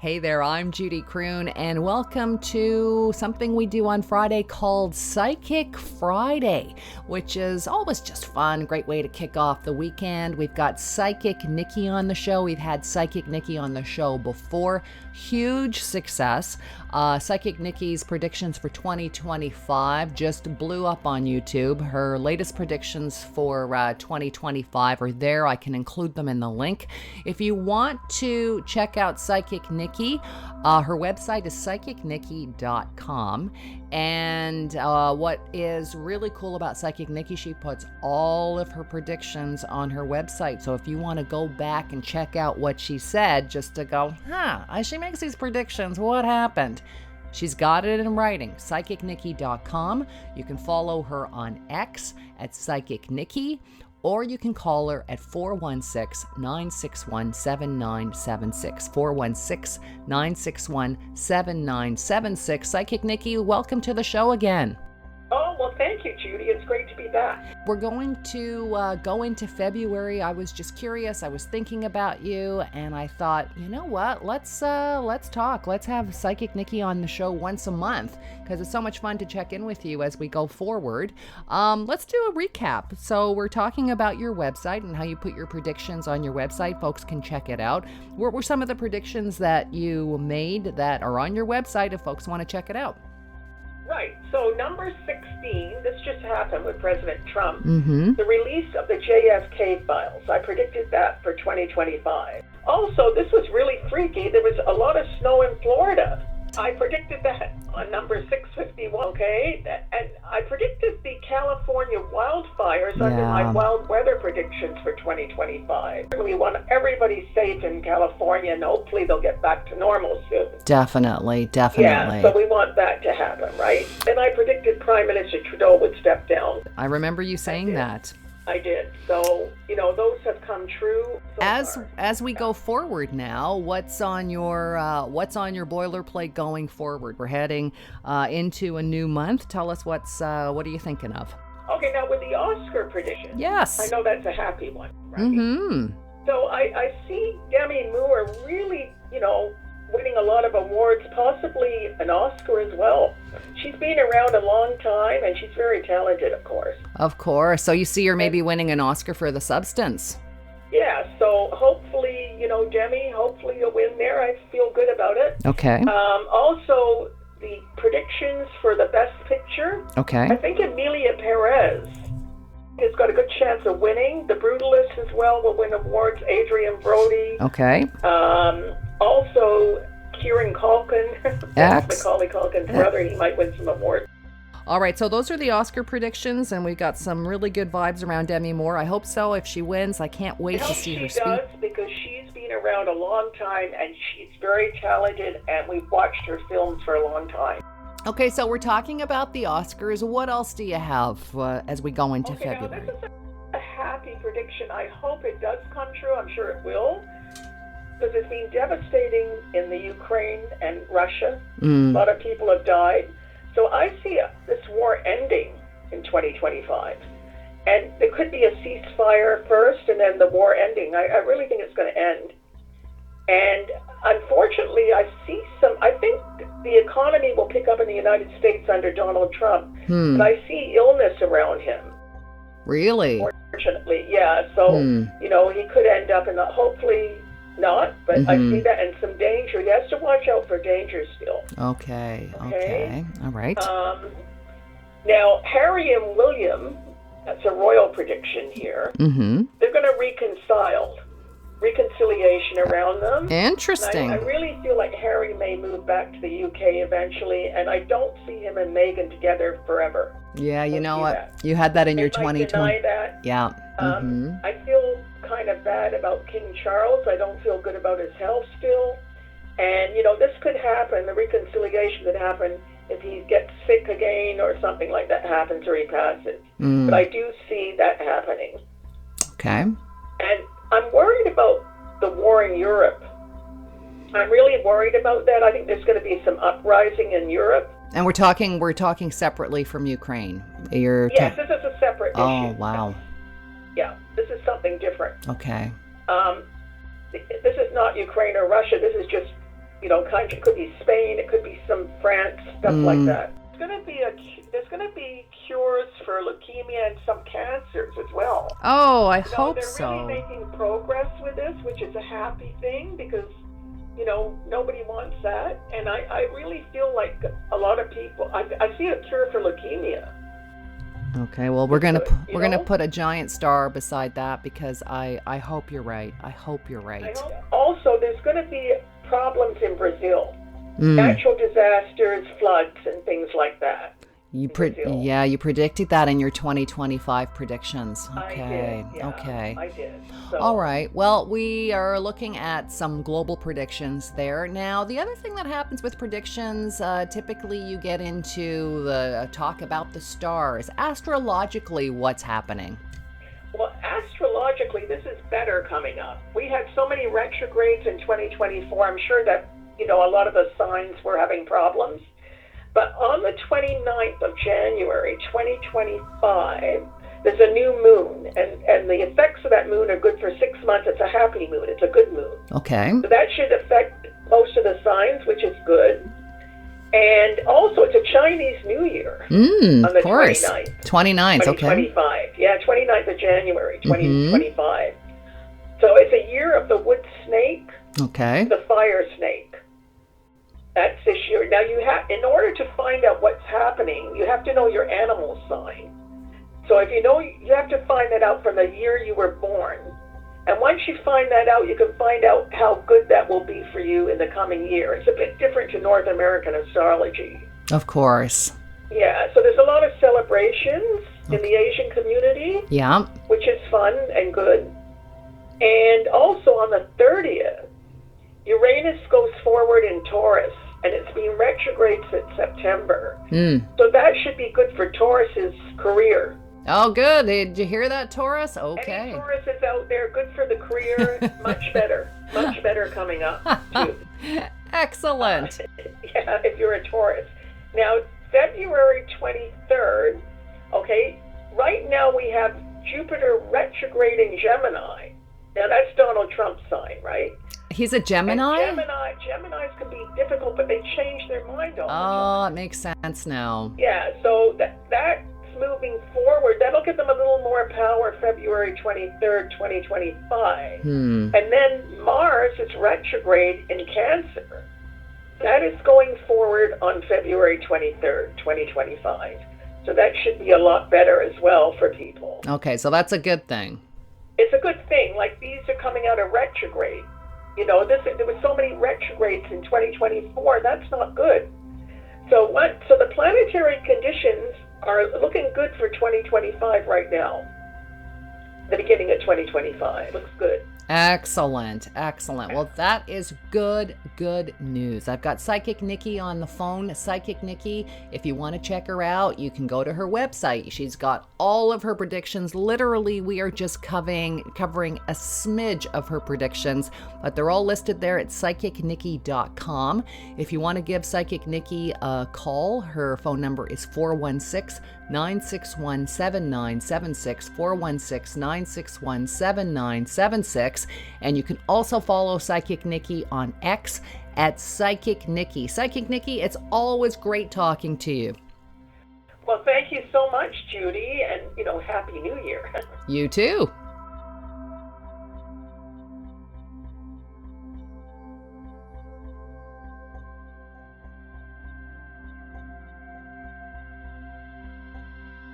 Hey there, I'm Judy Croon, and welcome to something we do on Friday called Psychic Friday, which is always just fun, great way to kick off the weekend. We've got Psychic Nikki on the show. We've had Psychic Nikki on the show before. Huge success. Psychic Nikki's predictions for 2025 just blew up on YouTube. Her latest predictions for 2025 are there. I can include them in the link. If you want to check out Psychic Nikki, her website is psychicnikki.com. And what is really cool about Psychic Nikki, she puts all of her predictions on her website. So if you want to go back and check out what she said, just to go, she makes these predictions, what happened? She's got it in writing, psychicnikki.com. You can follow her on X at Psychic Nikki, or you can call her at 416-961-7976. 416-961-7976. Psychic Nikki, welcome to the show again. Oh, well, thank you, Judy. It's great to be back. We're going to go into February. I was just curious. I was thinking about you, and I thought, you know what? Let's talk. Let's have Psychic Nikki on the show once a month, because it's so much fun to check in with you as we go forward. Let's do a recap. So we're talking about your website and how you put your predictions on your website. Folks can check it out. What were some of the predictions that you made that are on your website if folks want to check it out? Right. So number 16, this just happened with President Trump, Mm-hmm. the release of the JFK files. I predicted that for 2025. Also, this was really freaky. There was a lot of snow in Florida. I predicted that on number 651, okay? And I predicted the California wildfires under my wild weather predictions for 2025. We want everybody safe in California, and hopefully they'll get back to normal soon. Definitely. Yeah, so we want that to happen, right? And I predicted Prime Minister Trudeau would step down. I remember you saying that. I did. So, those have come true so far. As we go forward now, what's on your boilerplate going forward? We're heading into a new month. Tell us what are you thinking of? Okay, now with the Oscar prediction. Yes. I know that's a happy one, right? Mm-hmm. So I see Demi Moore really, winning a lot of awards, possibly an Oscar as well. She's been around a long time, and she's very talented, of course. Of course. So you see her maybe winning an Oscar for The Substance. Yeah, so hopefully, Demi, hopefully you'll win there. I feel good about it. Okay. Also, the predictions for the Best Picture. Okay. I think Emilia Perez has got a good chance of winning. The Brutalist as well will win awards. Adrian Brody. Okay. Also, Kieran Culkin, Macaulay Culkin's brother, he might win some awards. All right, so those are the Oscar predictions, and we've got some really good vibes around Demi Moore. I hope so. If she wins, I can't wait to see her speak. She does, because she's been around a long time, and she's very talented, and we've watched her films for a long time. Okay, so we're talking about the Oscars. What else do you have as we go into February? Now this is a happy prediction. I hope it does come true. I'm sure it will. Because it's been devastating in the Ukraine and Russia. A lot of people have died. So I see this war ending in 2025. And there could be a ceasefire first and then the war ending. I really think it's going to end. And unfortunately, I think the economy will pick up in the United States under Donald Trump. But I see illness around him. Really? Unfortunately, yeah. So, he could end up in hopefully not, but I see that, and some danger. He has to watch out for danger still. Okay. All right. Now, Harry and William, that's a royal prediction here. Mm-hmm. They're going to reconciliation around them. Interesting. I really feel like Harry may move back to the UK eventually, and I don't see him and Meghan together forever. Yeah, you know what? You had that in your 2020. Deny that. Yeah. I feel kind of bad about King Charles. I don't feel good about his health still. And, this could happen, the reconciliation could happen if he gets sick again or something like that happens or he passes. But I do see that happening. Okay. And I'm worried about the war in Europe. I'm really worried about that. I think there's going to be some uprising in Europe. And we're talking separately from Ukraine. Yes, this is a separate issue. Oh, wow. Yeah, this is something different. Okay. This is not Ukraine or Russia. This is just country. It could be Spain, it could be some France, stuff like that. There's going to be cures for leukemia and some cancers as well. Oh, I hope they're so. They're really making progress with this, which is a happy thing because, nobody wants that. And I really feel like a lot of people, I see a cure for leukemia. Okay, well, we're gonna put a giant star beside that because I hope you're right. I hope you're right. Also, there's going to be problems in Brazil. Natural disasters, floods, and things like that. You predicted that in your 2025 predictions. Okay. I did, Okay. I did. So. All right. Well, we are looking at some global predictions there. Now, the other thing that happens with predictions, typically you get into the talk about the stars. Astrologically, what's happening? Well, astrologically, this is better coming up. We had so many retrogrades in 2024. I'm sure that, a lot of the signs were having problems. But on the 29th of January, 2025, there's a new moon, and the effects of that moon are good for 6 months. It's a happy moon. It's a good moon. Okay. So that should affect most of the signs, which is good. And also, it's a Chinese New Year on the 29th. 29th, okay. 2025. Yeah, 29th of January, 2025. So it's a year of the wood snake, the fire snake. That's this year. Now, in order to find out what's happening, you have to know your animal sign. So if you have to find that out from the year you were born. And once you find that out, you can find out how good that will be for you in the coming year. It's a bit different to North American astrology. Of course. Yeah, so there's a lot of celebrations in the Asian community. Yeah. Which is fun and good. And also on the 30th, Uranus goes forward in Taurus, and it's being retrograde since September. So that should be good for Taurus's career. Oh, good. Did you hear that, Taurus? Okay. Any Taurus is out there, good for the career, much better coming up, too. Excellent. Yeah, if you're a Taurus. Now, February 23rd, okay, right now we have Jupiter retrograding Gemini. Now, that's Donald Trump's sign, right? He's a Gemini? And Geminis can be difficult, but they change their mind all the time. Oh, it makes sense now. Yeah, so that's moving forward. That'll give them a little more power February 23rd, 2025. And then Mars is retrograde in Cancer. That is going forward on February 23rd, 2025. So that should be a lot better as well for people. Okay, so that's a good thing. It's a good thing. Like, these are coming out of retrograde. There was so many retrogrades in 2024. That's not good. So the planetary conditions are looking good for 2025 right now. The beginning of 2025 looks good. Excellent. Well, that is good news. I've got Psychic Nikki on the phone. Psychic Nikki, if you want to check her out, you can go to her website. She's got all of her predictions. Literally, we are just covering a smidge of her predictions, but they're all listed there at psychicnikki.com. If you want to give Psychic Nikki a call, her phone number is 416-961-7976, 416-961-7976. And you can also follow Psychic Nikki on X at Psychic Nikki. Psychic Nikki, it's always great talking to you. Well, thank you so much, Judy, and, Happy New Year. You too.